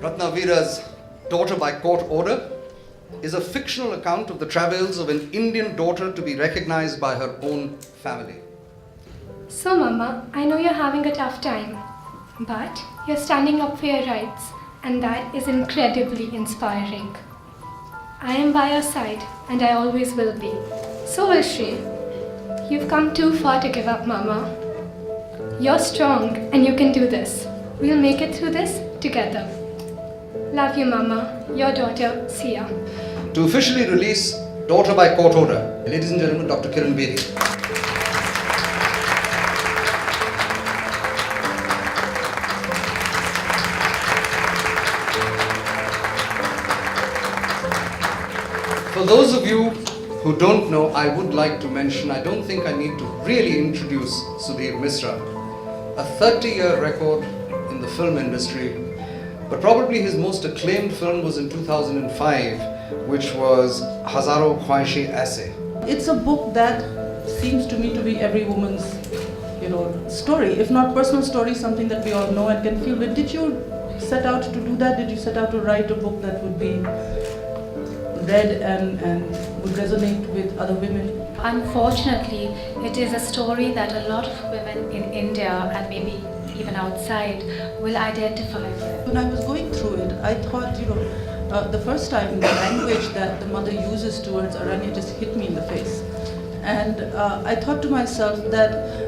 Ratna Vira's Daughter by Court Order is a fictional account of the travails of an Indian daughter to be recognized by her own family. So, Mama, I know you're having a tough time, but you're standing up for your rights, and that is incredibly inspiring. I am by your side, and I always will be. So will she. You've come too far to give up, Mama. You're strong, and you can do this. We'll make it through this together. Love you, Mama. Your daughter, Sia. To officially release Daughter by Court Order, ladies and gentlemen, Dr. Kiran Bedi. For those of you who don't know, I would like to mention, I don't think I need to really introduce Sudhir Mishra, a 30-year record in the film industry, but probably his most acclaimed film was in 2005, which was Hazaro Khwahishi Aise. It's a book that seems to me to be every woman's, story, if not personal story, something that we all know and can feel. But did you set out to do that? Did you set out to write a book that would be read and would resonate with other women? Unfortunately, it is a story that a lot of women in India and maybe even outside will identify with. When I was going through it, I thought, the first time the language that the mother uses towards Aranya just hit me in the face. And I thought to myself that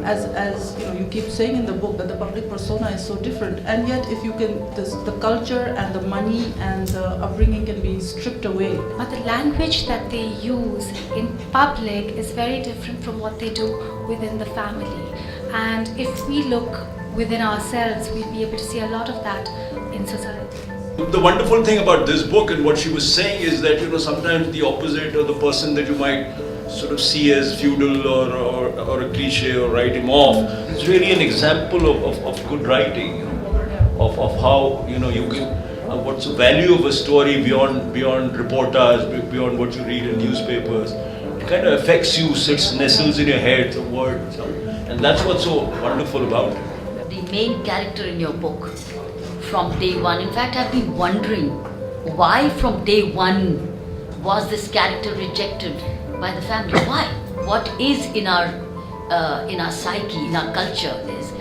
as you keep saying in the book that the public persona is so different, and yet if you can, the culture and the money and the upbringing can be stripped away. But the language that they use in public is very different from what they do within the family. And if we look within ourselves, we'll be able to see a lot of that in society. The wonderful thing about this book and what she was saying is that sometimes the opposite or the person that you might sort of see as feudal or a cliche or write him off, it's really an example of good writing, of how you can what's the value of a story beyond reportage, beyond what you read in newspapers. It kind of affects you, nestles in your head, the words, and that's what's so wonderful about it. The main character in your book, from day one, in fact I've been wondering why from day one was this character rejected by the family. Why? What is in our psyche, in our culture, is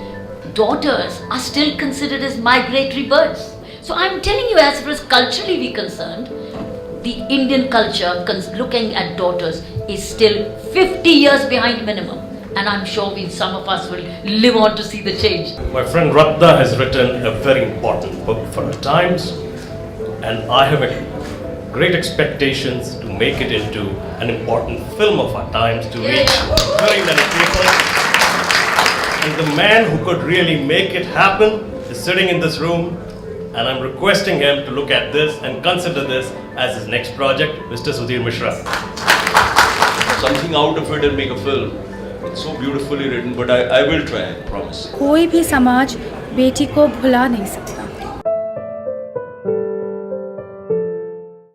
daughters are still considered as migratory birds. So I'm telling you, as far as culturally we're concerned, the Indian culture looking at daughters is still 50 years behind minimum. And I'm sure some of us will live on to see the change. My friend Ratna has written a very important book for our times, and I have great expectations to make it into an important film of our times to reach very many people. And the man who could really make it happen is sitting in this room, and I'm requesting him to look at this and consider this as his next project, Mr. Sudhir Mishra. Something out of it and make a film. It's so beautifully written, but I will try, I promise. कोई भी समाज बेटी को भुला नहीं सकता।